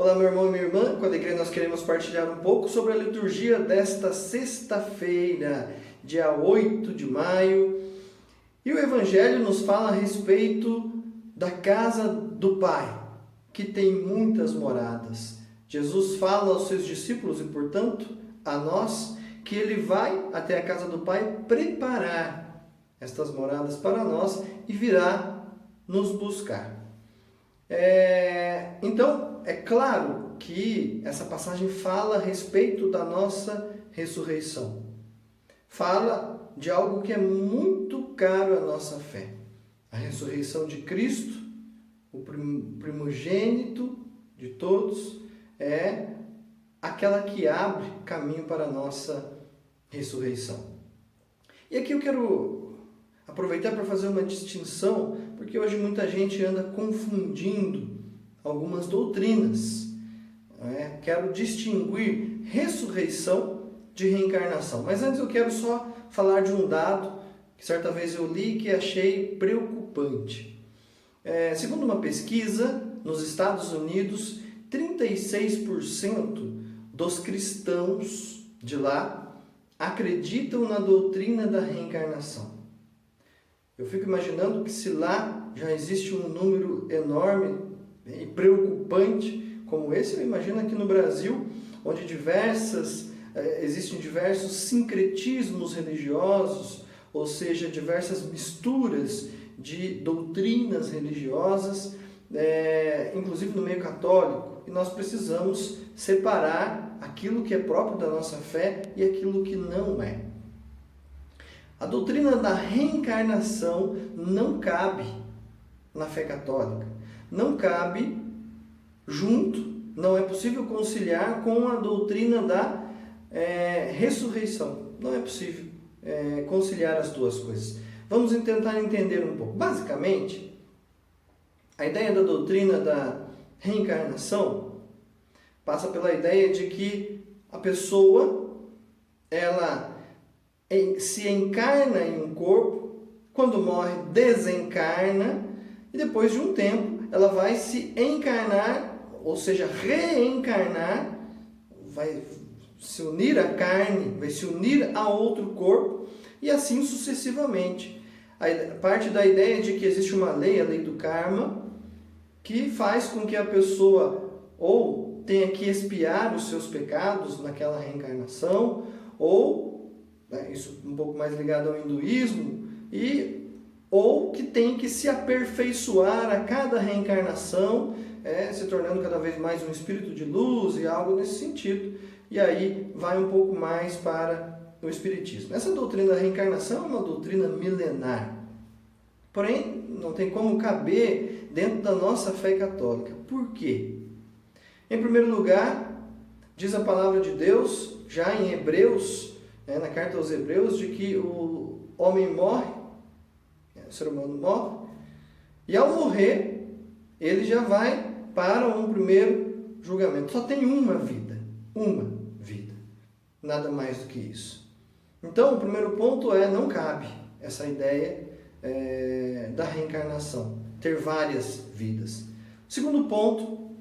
Olá, meu irmão e minha irmã. Com a alegria nós queremos partilhar um pouco sobre a liturgia desta sexta-feira, dia 8 de maio. E o Evangelho nos fala a respeito da casa do Pai, que tem muitas moradas. Jesus fala aos seus discípulos e, portanto, a nós, que Ele vai até a casa do Pai preparar estas moradas para nós e virá nos buscar. Então, é claro que essa passagem fala a respeito da nossa ressurreição. Fala de algo que é muito caro à nossa fé. A ressurreição de Cristo, o primogênito de todos, é aquela que abre caminho para a nossa ressurreição. E aqui eu quero aproveitar para fazer uma distinção, porque hoje muita gente anda confundindo algumas doutrinas. Quero distinguir ressurreição de reencarnação. Mas antes eu quero só falar de um dado que certa vez eu li e que achei preocupante. Segundo uma pesquisa, nos Estados Unidos, 36% dos cristãos de lá acreditam na doutrina da reencarnação. Eu fico imaginando que se lá já existe um número enorme e preocupante como esse, eu imagino aqui no Brasil, onde existem diversos sincretismos religiosos, ou seja, diversas misturas de doutrinas religiosas, inclusive no meio católico, e nós precisamos separar aquilo que é próprio da nossa fé e aquilo que não é. A doutrina da reencarnação não cabe na fé católica, não cabe junto, não é possível conciliar com a doutrina da ressurreição. Não é possível conciliar as duas coisas. Vamos tentar entender um pouco. Basicamente, a ideia da doutrina da reencarnação passa pela ideia de que a pessoa, ela se encarna em um corpo, quando morre desencarna, e depois de um tempo ela vai se encarnar, ou seja, reencarnar, vai se unir à carne, vai se unir a outro corpo, e assim sucessivamente. Parte da ideia de que existe uma lei, a lei do karma, que faz com que a pessoa ou tenha que expiar os seus pecados naquela reencarnação, ou isso um pouco mais ligado ao hinduísmo, ou que tem que se aperfeiçoar a cada reencarnação, se tornando cada vez mais um espírito de luz e algo nesse sentido, e aí vai um pouco mais para o espiritismo. Essa doutrina da reencarnação é uma doutrina milenar, porém não tem como caber dentro da nossa fé católica. Por quê? Em primeiro lugar, diz a palavra de Deus, já em Hebreus, na carta aos Hebreus, de que o homem morre, o ser humano morre, e ao morrer, ele já vai para um primeiro julgamento. Só tem uma vida, nada mais do que isso. Então, o primeiro ponto não cabe essa ideia da reencarnação, ter várias vidas. O segundo ponto,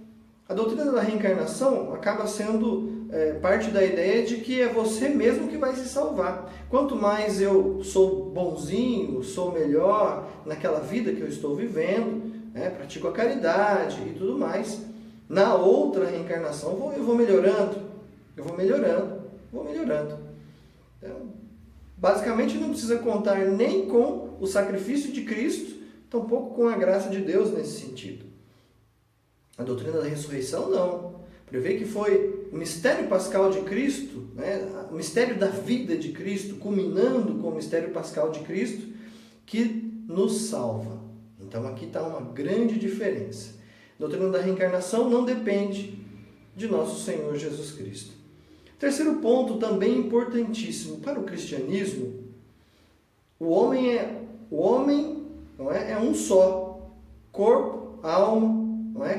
a doutrina da reencarnação acaba sendo parte da ideia de que é você mesmo que vai se salvar. Quanto mais eu sou bonzinho, sou melhor naquela vida que eu estou vivendo, pratico a caridade e tudo mais, na outra reencarnação eu vou melhorando. Então, basicamente não precisa contar nem com o sacrifício de Cristo, tampouco com a graça de Deus nesse sentido. A doutrina da ressurreição não. Prevê que foi o mistério pascal de Cristo, o mistério da vida de Cristo, culminando com o mistério pascal de Cristo, que nos salva. Então aqui está uma grande diferença. A doutrina da reencarnação não depende de nosso Senhor Jesus Cristo. Terceiro ponto, também importantíssimo para o cristianismo, o homem é um só, corpo, alma,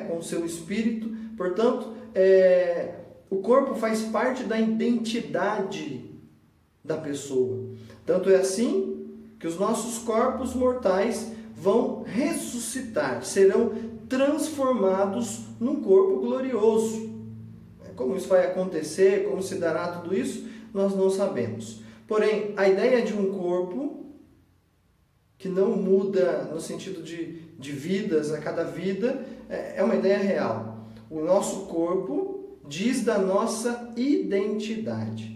com o seu espírito. Portanto, o corpo faz parte da identidade da pessoa. Tanto é assim que os nossos corpos mortais vão ressuscitar, serão transformados num corpo glorioso. Como isso vai acontecer, como se dará tudo isso, nós não sabemos. Porém, a ideia de um corpo que não muda no sentido de vidas a cada vida é uma ideia real. O nosso corpo diz da nossa identidade.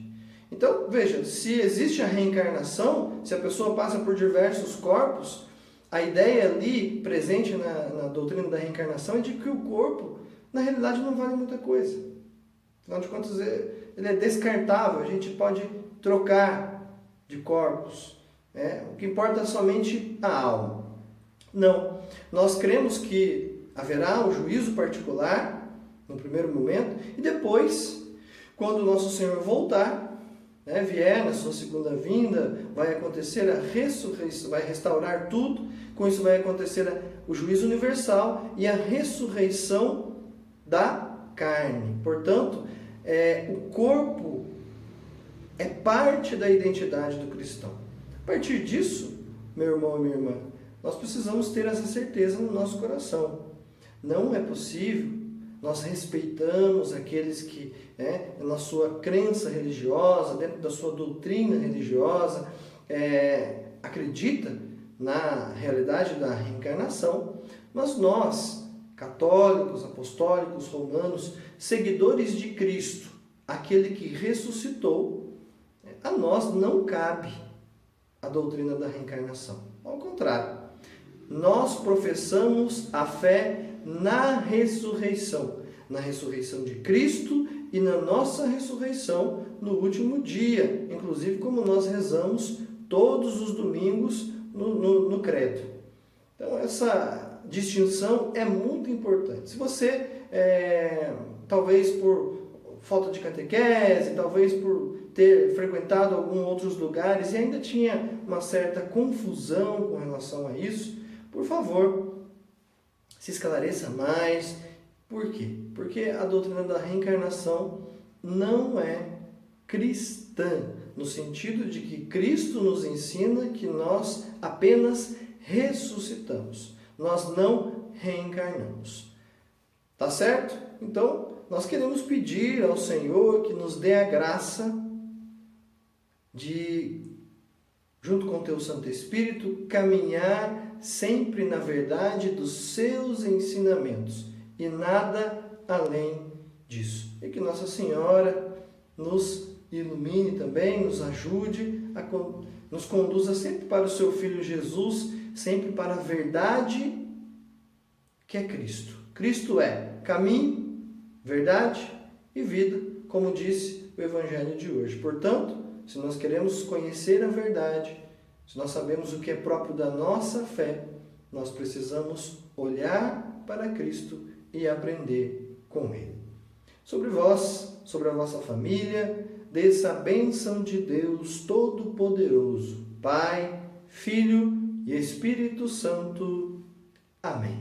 Então, veja, se existe a reencarnação, se a pessoa passa por diversos corpos, a ideia ali presente na doutrina da reencarnação é de que o corpo, na realidade, não vale muita coisa. Afinal de contas, ele é descartável, a gente pode trocar de corpos. O que importa é somente a alma. Não, nós cremos que haverá um juízo particular no primeiro momento e depois, quando o nosso Senhor voltar, vier na sua segunda vinda, vai acontecer a ressurreição, vai restaurar tudo, com isso vai acontecer o juízo universal e a ressurreição da carne. Portanto, o corpo é parte da identidade do cristão. A partir disso, meu irmão e minha irmã, nós precisamos ter essa certeza no nosso coração. Não é possível, nós respeitamos aqueles que, na sua crença religiosa, dentro da sua doutrina religiosa, acredita na realidade da reencarnação, mas nós, católicos, apostólicos, romanos, seguidores de Cristo, aquele que ressuscitou, a nós não cabe a doutrina da reencarnação. Ao contrário, nós professamos a fé na ressurreição de Cristo e na nossa ressurreição no último dia, inclusive como nós rezamos todos os domingos no credo. Então essa distinção é muito importante. Se você, talvez por falta de catequese, talvez por ter frequentado alguns outros lugares e ainda tinha uma certa confusão com relação a isso, por favor, se esclareça mais. Por quê? Porque a doutrina da reencarnação não é cristã, no sentido de que Cristo nos ensina que nós apenas ressuscitamos, nós não reencarnamos. Tá certo? Então, nós queremos pedir ao Senhor que nos dê a graça de, junto com o Teu Santo Espírito, caminhar sempre na verdade dos seus ensinamentos e nada além disso. E que Nossa Senhora nos ilumine também, nos ajude, nos conduza sempre para o Seu Filho Jesus, sempre para a verdade que é Cristo. Cristo é caminho, verdade e vida, como disse o Evangelho de hoje. Portanto, se nós queremos conhecer a verdade, se nós sabemos o que é próprio da nossa fé, nós precisamos olhar para Cristo e aprender com Ele. Sobre vós, sobre a vossa família, desça a bênção de Deus Todo-Poderoso, Pai, Filho e Espírito Santo. Amém.